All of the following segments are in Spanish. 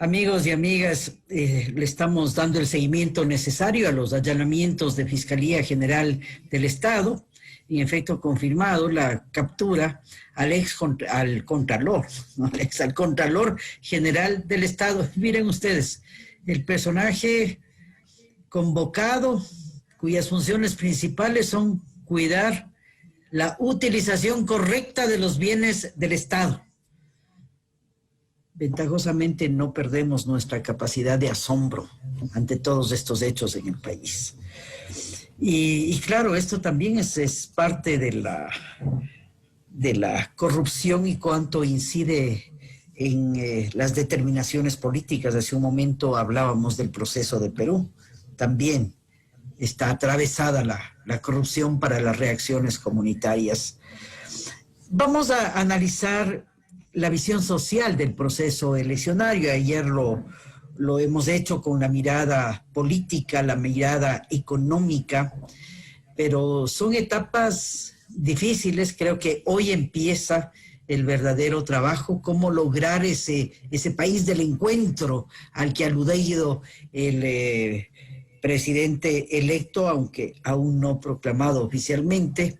Amigos y amigas, le estamos dando el seguimiento necesario a los allanamientos de Fiscalía General del Estado. En efecto, confirmado la captura al al Contralor, ¿no? al Contralor General del Estado. Miren ustedes, el personaje convocado, cuyas funciones principales son cuidar la utilización correcta de los bienes del Estado. Ventajosamente no perdemos nuestra capacidad de asombro ante todos estos hechos en el país. Y claro, esto también es parte de la corrupción y cuánto incide en las determinaciones políticas. Hace un momento hablábamos del proceso de Perú. También está atravesada la corrupción para las reacciones comunitarias. Vamos a analizar la visión social del proceso eleccionario. Ayer lo hemos hecho con la mirada política, la mirada económica, pero son etapas difíciles. Creo que hoy empieza el verdadero trabajo, cómo lograr ese país del encuentro al que ha aludido el presidente electo, aunque aún no proclamado oficialmente,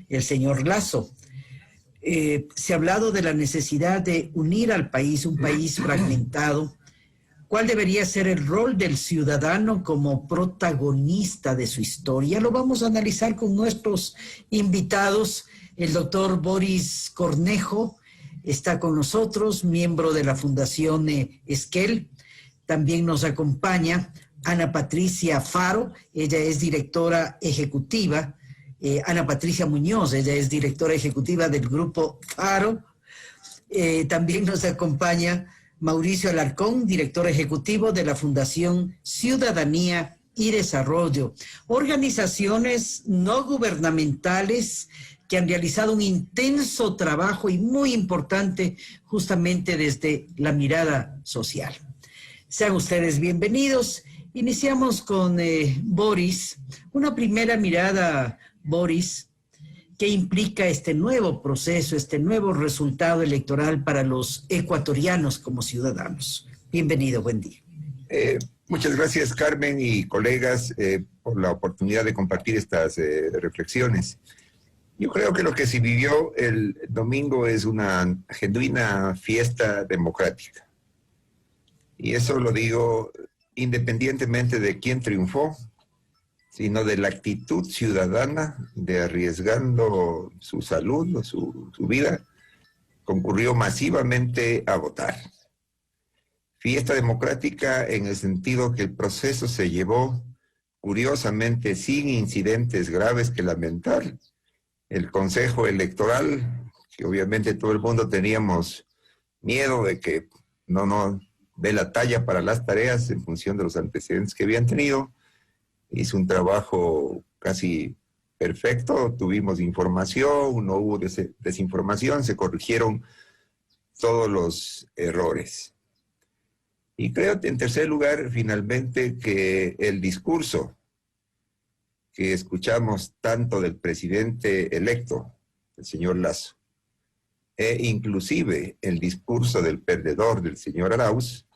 el señor Lasso. Se ha hablado de la necesidad de unir al país, un país fragmentado. ¿Cuál debería ser el rol del ciudadano como protagonista de su historia? Lo vamos a analizar con nuestros invitados. El doctor Boris Cornejo está con nosotros, miembro de la Fundación Esquel. También nos acompaña Ana Patricia Faro, ella es directora ejecutiva. Ana Patricia Muñoz, ella es directora ejecutiva del Grupo Faro. También nos acompaña Mauricio Alarcón, director ejecutivo de la Fundación Ciudadanía y Desarrollo. Organizaciones no gubernamentales que han realizado un intenso trabajo y muy importante justamente desde la mirada social. Sean ustedes bienvenidos. Iniciamos con Boris. Una primera mirada, Boris, ¿qué implica este nuevo proceso, este nuevo resultado electoral para los ecuatorianos como ciudadanos? Bienvenido, buen día. Muchas gracias, Carmen y colegas, por la oportunidad de compartir estas reflexiones. Yo creo que lo que se vivió el domingo es una genuina fiesta democrática. Y eso lo digo independientemente de quién triunfó, sino de la actitud ciudadana de arriesgando su salud o su vida, concurrió masivamente a votar. Fiesta democrática en el sentido que el proceso se llevó, curiosamente, sin incidentes graves que lamentar. El Consejo Electoral, que obviamente todo el mundo teníamos miedo de que no dé la talla para las tareas en función de los antecedentes que habían tenido, hizo un trabajo casi perfecto. Tuvimos información, no hubo desinformación, se corrigieron todos los errores. Y creo, en tercer lugar, finalmente, que el discurso que escuchamos tanto del presidente electo, el señor Lasso, e inclusive el discurso del perdedor, del señor Arauz,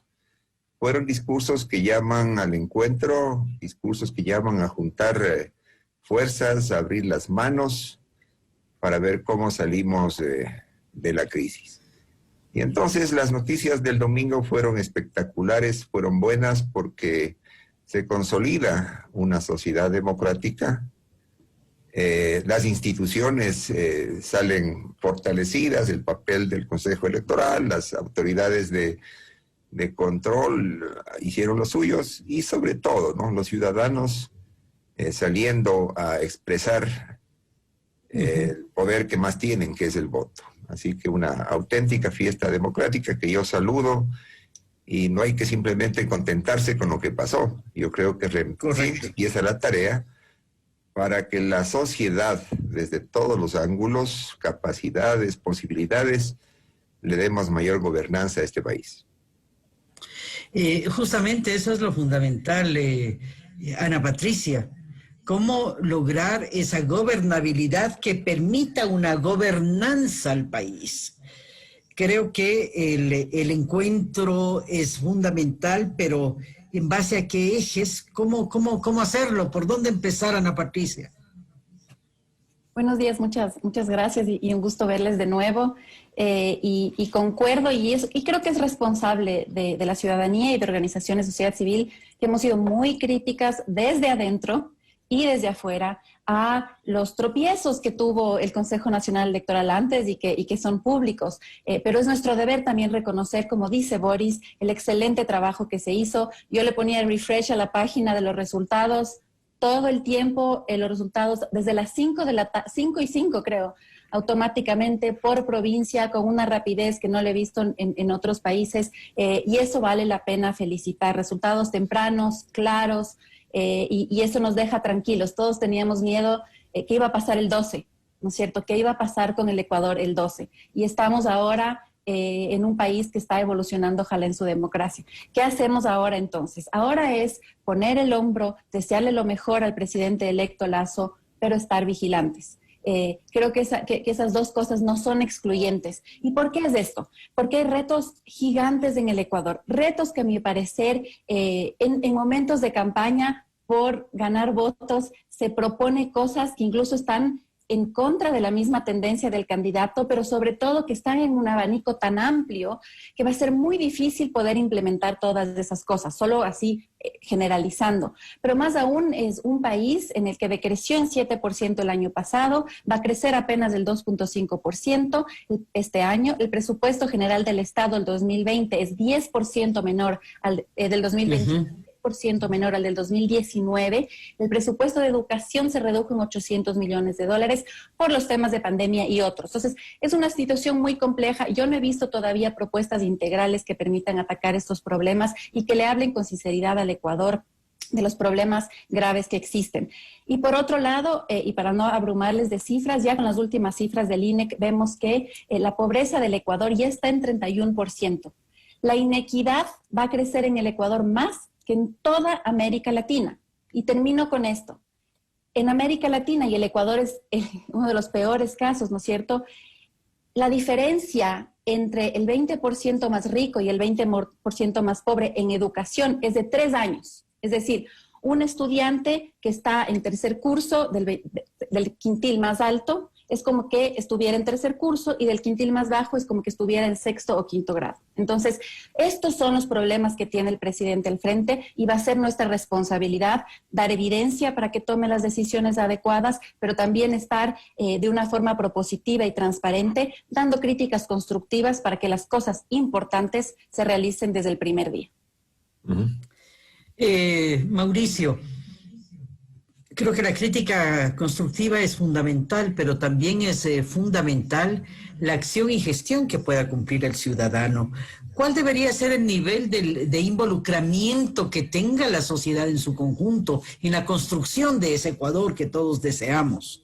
fueron discursos que llaman al encuentro, discursos que llaman a juntar fuerzas, a abrir las manos para ver cómo salimos de la crisis. Y entonces las noticias del domingo fueron espectaculares, fueron buenas porque se consolida una sociedad democrática, las instituciones salen fortalecidas, el papel del Consejo Electoral, las autoridades de control hicieron los suyos y sobre todo, ¿no?, los ciudadanos saliendo a expresar el poder que más tienen, que es el voto. Así que una auténtica fiesta democrática que yo saludo, y no hay que simplemente contentarse con lo que pasó. Yo creo que empieza la tarea para que la sociedad, desde todos los ángulos, capacidades, posibilidades, le demos mayor gobernanza a este país. Justamente eso es lo fundamental, Ana Patricia. ¿Cómo lograr esa gobernabilidad que permita una gobernanza al país? creo que el encuentro es fundamental, pero ¿en base a qué ejes? ¿Cómo hacerlo? ¿Por dónde empezar, Ana Patricia? Buenos días, muchas gracias y un gusto verles de nuevo. Y concuerdo y creo que es responsable de la ciudadanía y de organizaciones de sociedad civil que hemos sido muy críticas desde adentro y desde afuera a los tropiezos que tuvo el Consejo Nacional Electoral antes y que son públicos. Pero es nuestro deber también reconocer, como dice Boris, el excelente trabajo que se hizo. Yo le ponía el refresh a la página de los resultados todo el tiempo, los resultados desde las 5:05 creo, automáticamente por provincia, con una rapidez que no le he visto en otros países, y eso vale la pena felicitar. Resultados tempranos, claros, y eso nos deja tranquilos. Todos teníamos miedo que iba a pasar el 12, ¿no es cierto? ¿Qué iba a pasar con el Ecuador el 12? Y estamos ahora en un país que está evolucionando, ojalá, en su democracia. ¿Qué hacemos ahora entonces? Ahora es poner el hombro, desearle lo mejor al presidente electo Lasso, pero estar vigilantes. Creo que esas dos cosas no son excluyentes. ¿Y por qué es esto? Porque hay retos gigantes en el Ecuador, retos que a mi parecer en momentos de campaña por ganar votos se propone cosas que incluso están en contra de la misma tendencia del candidato, pero sobre todo que están en un abanico tan amplio que va a ser muy difícil poder implementar todas esas cosas, solo así generalizando. Pero más aún es un país en el que decreció en 7% el año pasado, va a crecer apenas del 2.5% este año. El presupuesto general del Estado del 2020 es 10% menor al del 2020. Por ciento menor al del 2019. El presupuesto de educación se redujo en $800 millones por los temas de pandemia y otros. Entonces, es una situación muy compleja. Yo no he visto todavía propuestas integrales que permitan atacar estos problemas y que le hablen con sinceridad al Ecuador de los problemas graves que existen. Y por otro lado, y para no abrumarles de cifras, ya con las últimas cifras del INEC vemos que la pobreza del Ecuador ya está en 31%. La inequidad va a crecer en el Ecuador más que en toda América Latina. Y termino con esto. En América Latina, y el Ecuador es uno de los peores casos, ¿no es cierto? La diferencia entre el 20% más rico y el 20% más pobre en educación es de 3 años. Es decir, un estudiante que está en tercer curso del quintil más alto es como que estuviera en tercer curso y del quintil más bajo es como que estuviera en sexto o quinto grado. Entonces, estos son los problemas que tiene el presidente al frente y va a ser nuestra responsabilidad dar evidencia para que tome las decisiones adecuadas, pero también estar de una forma propositiva y transparente, dando críticas constructivas para que las cosas importantes se realicen desde el primer día. Mauricio, creo que la crítica constructiva es fundamental, pero también es fundamental la acción y gestión que pueda cumplir el ciudadano. ¿Cuál debería ser el nivel de involucramiento que tenga la sociedad en su conjunto en la construcción de ese Ecuador que todos deseamos?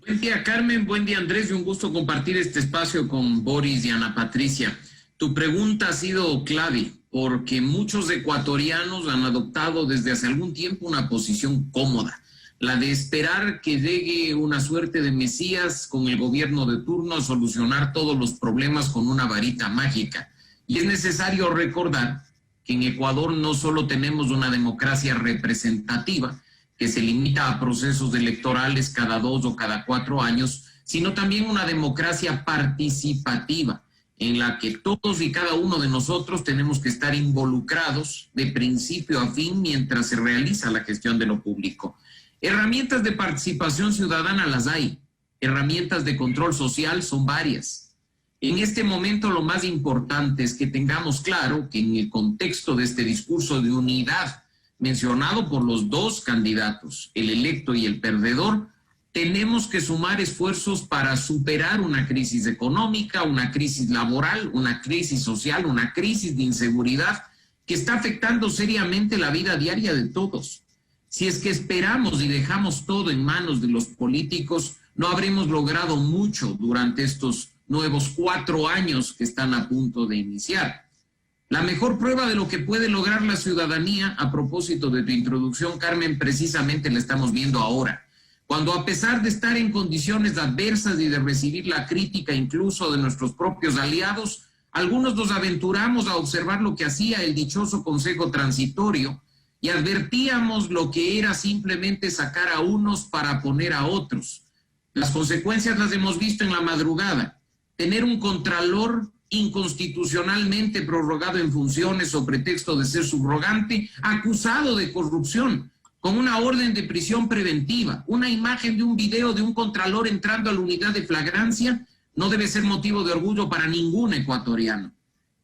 Buen día, Carmen. Buen día, Andrés. Y un gusto compartir este espacio con Boris y Ana Patricia. Tu pregunta ha sido clave, porque muchos ecuatorianos han adoptado desde hace algún tiempo una posición cómoda, la de esperar que llegue una suerte de mesías con el gobierno de turno a solucionar todos los problemas con una varita mágica. Y es necesario recordar que en Ecuador no solo tenemos una democracia representativa, que se limita a procesos electorales cada 2 o cada 4 años, sino también una democracia participativa, en la que todos y cada uno de nosotros tenemos que estar involucrados de principio a fin mientras se realiza la gestión de lo público. Herramientas de participación ciudadana las hay, herramientas de control social son varias. En este momento lo más importante es que tengamos claro que en el contexto de este discurso de unidad mencionado por los dos candidatos, el electo y el perdedor, tenemos que sumar esfuerzos para superar una crisis económica, una crisis laboral, una crisis social, una crisis de inseguridad que está afectando seriamente la vida diaria de todos. Si es que esperamos y dejamos todo en manos de los políticos, no habremos logrado mucho durante estos nuevos 4 años que están a punto de iniciar. La mejor prueba de lo que puede lograr la ciudadanía, a propósito de tu introducción, Carmen, precisamente la estamos viendo ahora. Cuando a pesar de estar en condiciones adversas y de recibir la crítica incluso de nuestros propios aliados, algunos nos aventuramos a observar lo que hacía el dichoso Consejo Transitorio y advertíamos lo que era simplemente sacar a unos para poner a otros. Las consecuencias las hemos visto en la madrugada. Tener un contralor inconstitucionalmente prorrogado en funciones o pretexto de ser subrogante, acusado de corrupción, con una orden de prisión preventiva, una imagen de un video de un contralor entrando a la unidad de flagrancia, no debe ser motivo de orgullo para ningún ecuatoriano.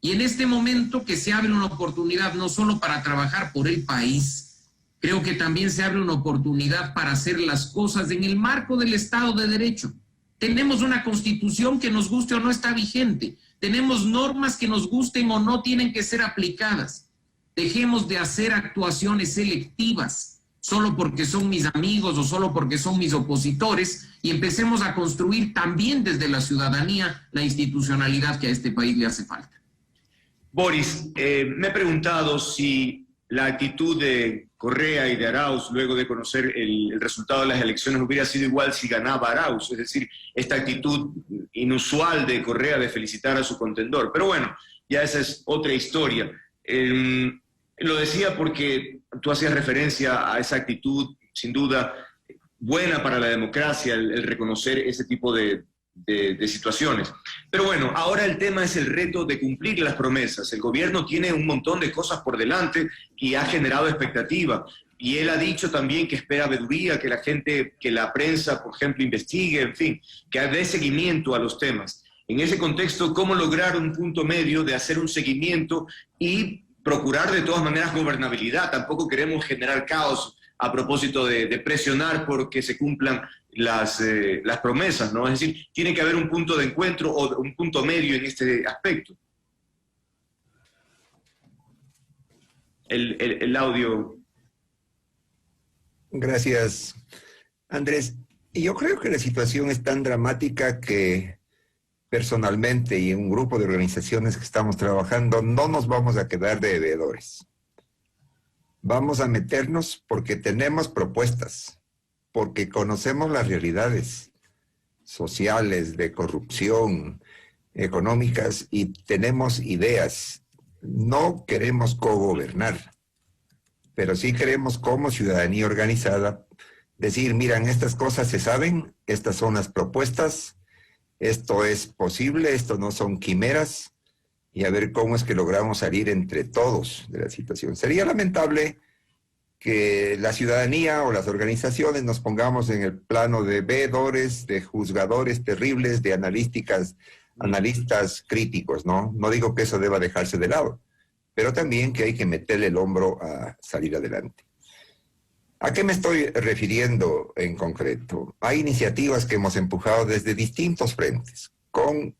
Y en este momento que se abre una oportunidad no solo para trabajar por el país, creo que también se abre una oportunidad para hacer las cosas en el marco del Estado de Derecho. Tenemos una Constitución que nos guste o no está vigente. Tenemos normas que nos gusten o no tienen que ser aplicadas. Dejemos de hacer actuaciones selectivas solo porque son mis amigos o solo porque son mis opositores y empecemos a construir también desde la ciudadanía la institucionalidad que a este país le hace falta. Boris, me he preguntado si la actitud de Correa y de Arauz luego de conocer el resultado de las elecciones hubiera sido igual si ganaba Arauz, es decir, esta actitud inusual de Correa de felicitar a su contendor. Pero bueno, ya esa es otra historia. Lo decía porque tú hacías referencia a esa actitud, sin duda, buena para la democracia, el reconocer ese tipo de situaciones. Pero bueno, ahora el tema es el reto de cumplir las promesas. El gobierno tiene un montón de cosas por delante y ha generado expectativa. Y él ha dicho también que espera veeduría, que la gente, que la prensa, por ejemplo, investigue, en fin, que dé seguimiento a los temas. En ese contexto, ¿cómo lograr un punto medio de hacer un seguimiento y procurar de todas maneras gobernabilidad? Tampoco queremos generar caos a propósito de presionar porque se cumplan las promesas, ¿no? Es decir, tiene que haber un punto de encuentro o un punto medio en este aspecto. El audio. Gracias, Andrés. Y yo creo que la situación es tan dramática que personalmente y en un grupo de organizaciones que estamos trabajando no nos vamos a quedar de veedores. Vamos a meternos porque tenemos propuestas, porque conocemos las realidades sociales, de corrupción, económicas, y tenemos ideas. No queremos cogobernar, pero sí queremos como ciudadanía organizada decir, miran, estas cosas se saben, estas son las propuestas, esto es posible, esto no son quimeras, y a ver cómo es que logramos salir entre todos de la situación. Sería lamentable que la ciudadanía o las organizaciones nos pongamos en el plano de veedores, de juzgadores terribles, de analistas críticos, ¿no? No digo que eso deba dejarse de lado, pero también que hay que meterle el hombro a salir adelante. ¿A qué me estoy refiriendo en concreto? Hay iniciativas que hemos empujado desde distintos frentes, con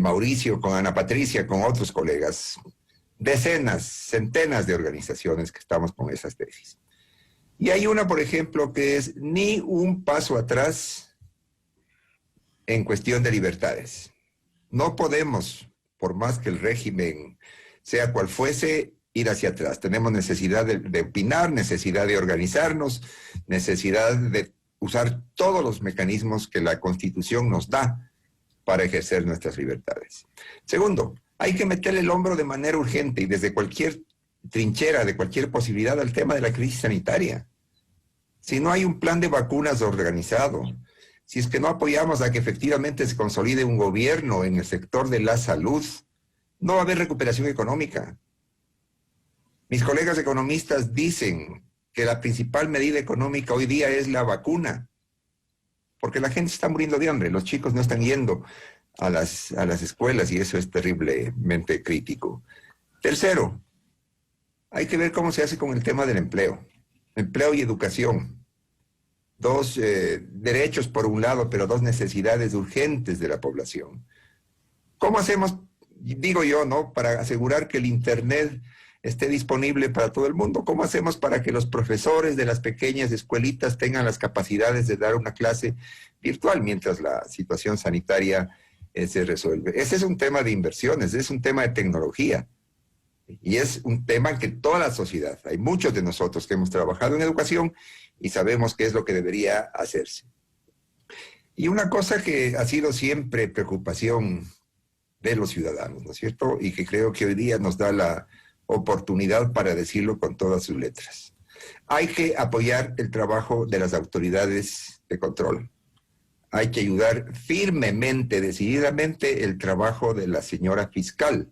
Mauricio, con Ana Patricia, con otros colegas, decenas, centenas de organizaciones que estamos con esas tesis. Y hay una, por ejemplo, que es ni un paso atrás en cuestión de libertades. No podemos, por más que el régimen sea cual fuese, ir hacia atrás. Tenemos necesidad de opinar, necesidad de organizarnos, necesidad de usar todos los mecanismos que la Constitución nos da para ejercer nuestras libertades. Segundo, hay que meterle el hombro de manera urgente y desde cualquier trinchera, de cualquier posibilidad al tema de la crisis sanitaria. Si no hay un plan de vacunas organizado, si es que no apoyamos a que efectivamente se consolide un gobierno en el sector de la salud, no va a haber recuperación económica. Mis colegas economistas dicen que la principal medida económica hoy día es la vacuna, porque la gente está muriendo de hambre, los chicos no están yendo a las escuelas y eso es terriblemente crítico. Tercero, hay que ver cómo se hace con el tema del empleo y educación. Dos derechos por un lado, pero dos necesidades urgentes de la población. ¿Cómo hacemos, digo yo, ¿no?, para asegurar que el Internet esté disponible para todo el mundo? ¿Cómo hacemos para que los profesores de las pequeñas escuelitas tengan las capacidades de dar una clase virtual mientras la situación sanitaria se resuelve? Ese es un tema de inversiones, es un tema de tecnología. Y es un tema que toda la sociedad, hay muchos de nosotros que hemos trabajado en educación y sabemos qué es lo que debería hacerse. Y una cosa que ha sido siempre preocupación de los ciudadanos, ¿no es cierto? Y que creo que hoy día nos da la oportunidad para decirlo con todas sus letras. Hay que apoyar el trabajo de las autoridades de control. Hay que ayudar firmemente, decididamente, el trabajo de la señora fiscal.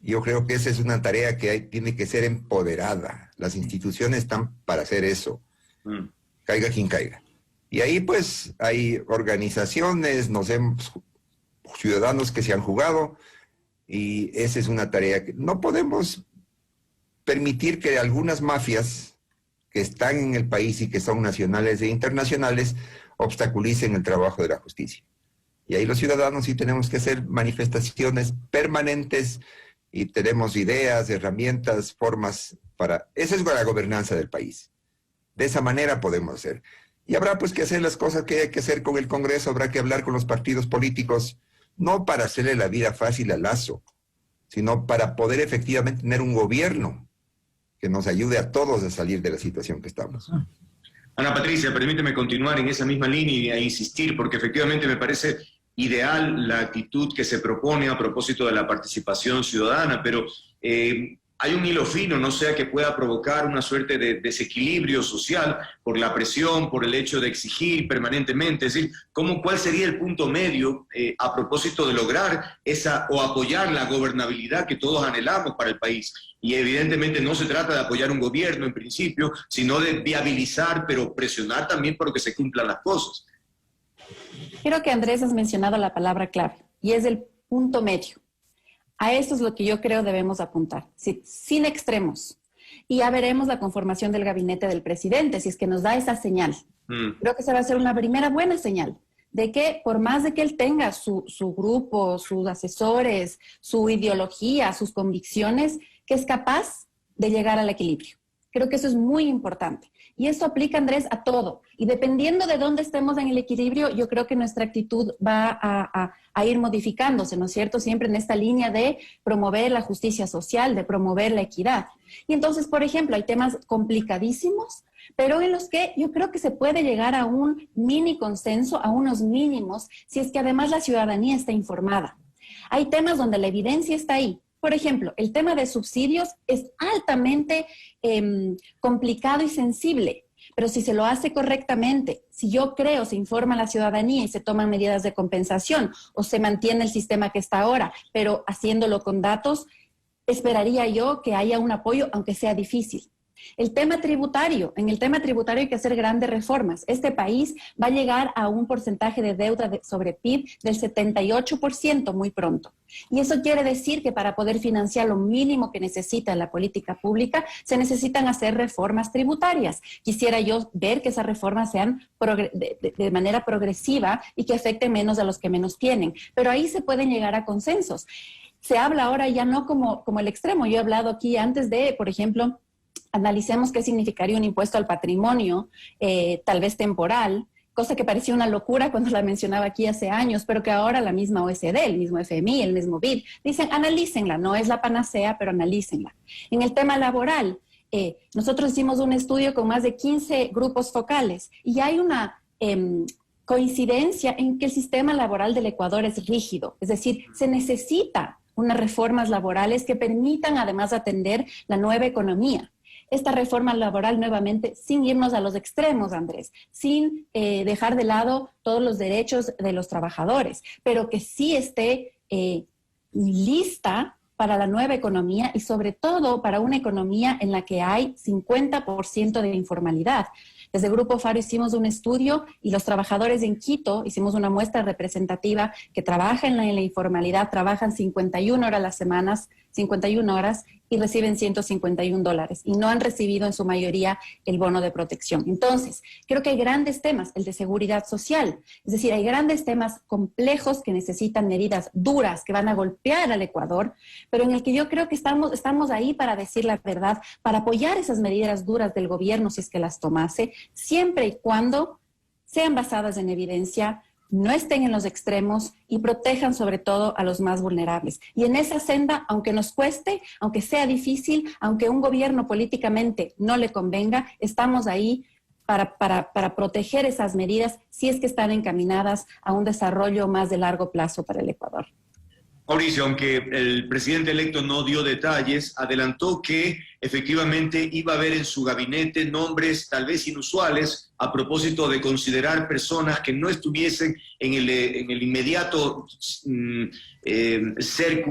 Yo creo que esa es una tarea que tiene que ser empoderada. Las instituciones están para hacer eso. Caiga quien caiga. Y ahí pues hay organizaciones, ciudadanos que se han jugado, y esa es una tarea que no podemos permitir que algunas mafias que están en el país y que son nacionales e internacionales obstaculicen el trabajo de la justicia. Y ahí los ciudadanos sí tenemos que hacer manifestaciones permanentes y tenemos ideas, herramientas, formas para... Esa es la gobernanza del país. De esa manera podemos hacer. Y habrá pues que hacer las cosas que hay que hacer con el Congreso, habrá que hablar con los partidos políticos, no para hacerle la vida fácil a Lazo, sino para poder efectivamente tener un gobierno que nos ayude a todos a salir de la situación que estamos. Ana Patricia, permíteme continuar en esa misma línea e insistir, porque efectivamente me parece ideal la actitud que se propone a propósito de la participación ciudadana, pero hay un hilo fino, no sea que pueda provocar una suerte de desequilibrio social por la presión, por el hecho de exigir permanentemente. Es decir, ¿cuál sería el punto medio a propósito de lograr esa o apoyar la gobernabilidad que todos anhelamos para el país? Y evidentemente no se trata de apoyar un gobierno en principio, sino de viabilizar, pero presionar también por que se cumplan las cosas. Creo que Andrés has mencionado la palabra clave y es el punto medio. A eso es lo que yo creo debemos apuntar, sin extremos. Y ya veremos la conformación del gabinete del presidente, si es que nos da esa señal. Creo que esa va a ser una primera buena señal de que por más de que él tenga su grupo, sus asesores, su ideología, sus convicciones, que es capaz de llegar al equilibrio. Creo que eso es muy importante. Y eso aplica, Andrés, a todo. Y dependiendo de dónde estemos en el equilibrio, yo creo que nuestra actitud va a ir modificándose, ¿no es cierto? Siempre en esta línea de promover la justicia social, de promover la equidad. Y entonces, por ejemplo, hay temas complicadísimos, pero en los que yo creo que se puede llegar a un mini consenso, a unos mínimos, si es que además la ciudadanía está informada. Hay temas donde la evidencia está ahí. Por ejemplo, el tema de subsidios es altamente complicado y sensible, pero si se lo hace correctamente, si yo creo, se informa a la ciudadanía y se toman medidas de compensación o se mantiene el sistema que está ahora, pero haciéndolo con datos, esperaría yo que haya un apoyo, aunque sea difícil. El tema tributario, en el tema tributario hay que hacer grandes reformas. Este país va a llegar a un porcentaje de deuda sobre PIB del 78% muy pronto. Y eso quiere decir que para poder financiar lo mínimo que necesita la política pública, se necesitan hacer reformas tributarias. Quisiera yo ver que esas reformas sean de manera progresiva y que afecten menos a los que menos tienen. Pero ahí se pueden llegar a consensos. Se habla ahora ya no como el extremo. Yo he hablado aquí antes de, por ejemplo, analicemos qué significaría un impuesto al patrimonio, tal vez temporal, cosa que parecía una locura cuando la mencionaba aquí hace años, pero que ahora la misma OSD, el mismo FMI, el mismo BID, dicen analícenla, no es la panacea, pero analícenla. En el tema laboral, nosotros hicimos un estudio con más de 15 grupos focales y hay una coincidencia en que el sistema laboral del Ecuador es rígido, es decir, se necesita unas reformas laborales que permitan además atender la nueva economía. Esta reforma laboral nuevamente, sin irnos a los extremos, Andrés, sin dejar de lado todos los derechos de los trabajadores, pero que sí esté lista para la nueva economía y sobre todo para una economía en la que hay 50% de informalidad. Desde Grupo Faro hicimos un estudio y los trabajadores en Quito hicimos una muestra representativa que trabajan en la informalidad, trabajan 51 horas a las semanas, 51 horas y reciben $151 y no han recibido en su mayoría el bono de protección. Entonces, creo que hay grandes temas, el de seguridad social, es decir, hay grandes temas complejos que necesitan medidas duras que van a golpear al Ecuador, pero en el que yo creo que estamos ahí para decir la verdad, para apoyar esas medidas duras del gobierno si es que las tomase, siempre y cuando sean basadas en evidencia, no estén en los extremos y protejan sobre todo a los más vulnerables. Y en esa senda, aunque nos cueste, aunque sea difícil, aunque un gobierno políticamente no le convenga, estamos ahí para proteger esas medidas si es que están encaminadas a un desarrollo más de largo plazo para el Ecuador. Mauricio, aunque el presidente electo no dio detalles, adelantó que efectivamente iba a haber en su gabinete nombres tal vez inusuales a propósito de considerar personas que no estuviesen en el inmediato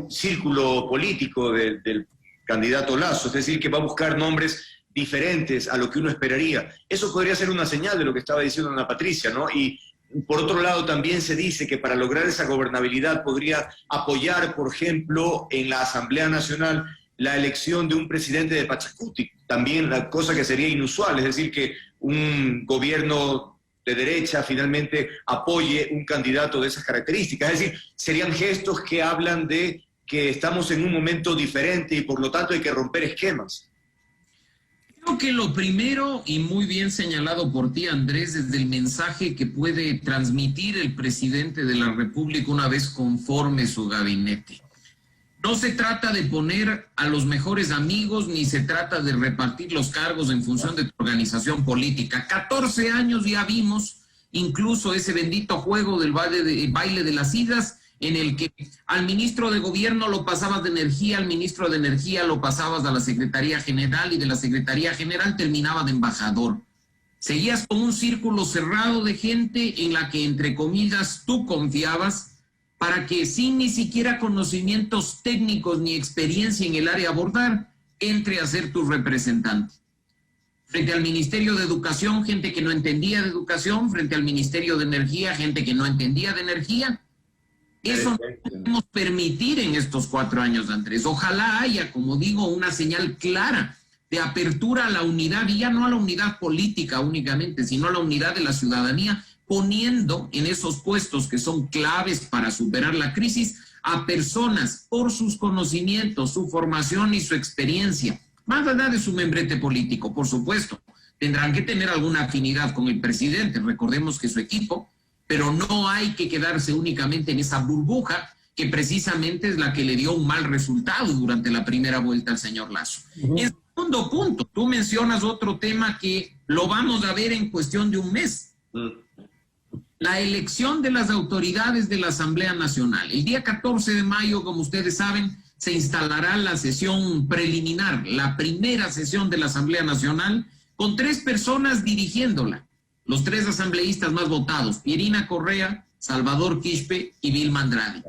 círculo político del candidato Lasso, es decir, que va a buscar nombres diferentes a lo que uno esperaría. Eso podría ser una señal de lo que estaba diciendo Ana Patricia, ¿no? Y por otro lado, también se dice que para lograr esa gobernabilidad podría apoyar, por ejemplo, en la Asamblea Nacional la elección de un presidente de Pachacuti, también la cosa que sería inusual, es decir, que un gobierno de derecha finalmente apoye un candidato de esas características. Es decir, serían gestos que hablan de que estamos en un momento diferente y por lo tanto hay que romper esquemas. Creo que lo primero, y muy bien señalado por ti, Andrés, es el mensaje que puede transmitir el presidente de la República una vez conforme su gabinete. No se trata de poner a los mejores amigos, ni se trata de repartir los cargos en función de tu organización política. 14 años ya vimos incluso ese bendito juego del baile de las idas, en el que al ministro de Gobierno lo pasabas de Energía, al ministro de Energía lo pasabas a la Secretaría General y de la Secretaría General terminaba de embajador. Seguías con un círculo cerrado de gente en la que, entre comillas, tú confiabas para que sin ni siquiera conocimientos técnicos ni experiencia en el área a abordar, entre a ser tu representante. Frente al Ministerio de Educación, gente que no entendía de educación, frente al Ministerio de Energía, gente que no entendía de energía. Eso no podemos permitir en estos 4 años, Andrés. Ojalá haya, como digo, una señal clara de apertura a la unidad, y ya no a la unidad política únicamente, sino a la unidad de la ciudadanía, poniendo en esos puestos que son claves para superar la crisis a personas por sus conocimientos, su formación y su experiencia, más allá de su membrete político, por supuesto. Tendrán que tener alguna afinidad con el presidente, recordemos que su equipo, pero no hay que quedarse únicamente en esa burbuja que precisamente es la que le dio un mal resultado durante la primera vuelta al señor Lasso. En segundo punto, tú mencionas otro tema que lo vamos a ver en cuestión de un mes. La elección de las autoridades de la Asamblea Nacional. El día 14 de mayo, como ustedes saben, se instalará la sesión preliminar, la primera sesión de la Asamblea Nacional, con 3 personas dirigiéndola. Los 3 asambleístas más votados, Pierina Correa, Salvador Quispe y Vilma Andrade,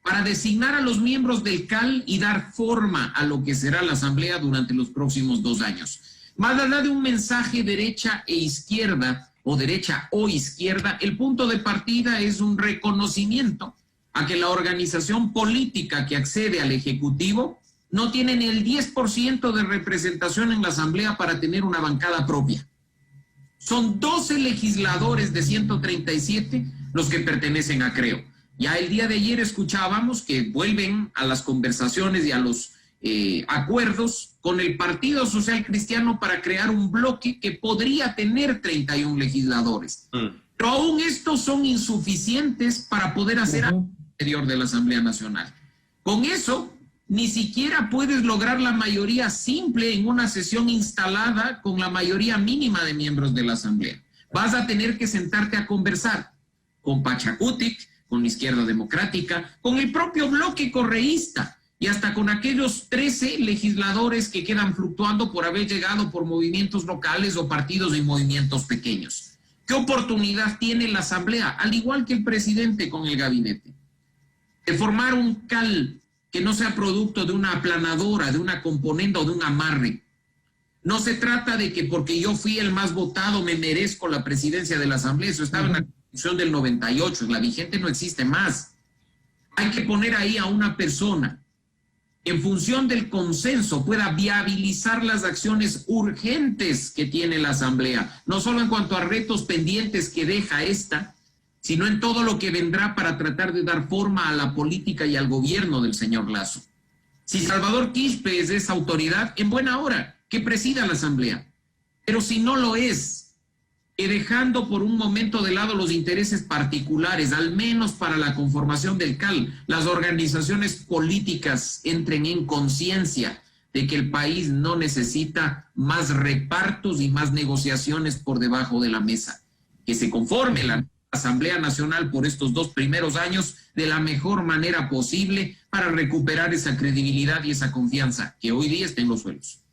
para designar a los miembros del CAL y dar forma a lo que será la Asamblea durante los próximos 2 años. Más allá de un mensaje derecha e izquierda, o derecha o izquierda, el punto de partida es un reconocimiento a que la organización política que accede al Ejecutivo no tiene ni el 10% de representación en la Asamblea para tener una bancada propia. Son 12 legisladores de 137 los que pertenecen a Creo. Ya el día de ayer escuchábamos que vuelven a las conversaciones y a los acuerdos con el Partido Social Cristiano para crear un bloque que podría tener 31 legisladores. Pero aún estos son insuficientes para poder hacer algo interior de la Asamblea Nacional. Con eso, ni siquiera puedes lograr la mayoría simple en una sesión instalada con la mayoría mínima de miembros de la Asamblea. Vas a tener que sentarte a conversar con Pachacutic, con la Izquierda Democrática, con el propio bloque correísta y hasta con aquellos 13 legisladores que quedan fluctuando por haber llegado por movimientos locales o partidos y movimientos pequeños. ¿Qué oportunidad tiene la Asamblea, al igual que el presidente con el gabinete, de formar un CAL que no sea producto de una aplanadora, de una componenda o de un amarre? No se trata de que porque yo fui el más votado me merezco la presidencia de la Asamblea. Eso estaba en la Constitución del 98, la vigente no existe más. Hay que poner ahí a una persona que en función del consenso pueda viabilizar las acciones urgentes que tiene la Asamblea, no solo en cuanto a retos pendientes que deja esta, sino en todo lo que vendrá para tratar de dar forma a la política y al gobierno del señor Lasso. Si Salvador Quispe es esa autoridad, en buena hora, que presida la Asamblea. Pero si no lo es, que dejando por un momento de lado los intereses particulares, al menos para la conformación del CAL, las organizaciones políticas entren en conciencia de que el país no necesita más repartos y más negociaciones por debajo de la mesa. Que se conforme la Asamblea Nacional por estos 2 primeros años de la mejor manera posible para recuperar esa credibilidad y esa confianza que hoy día está en los suelos.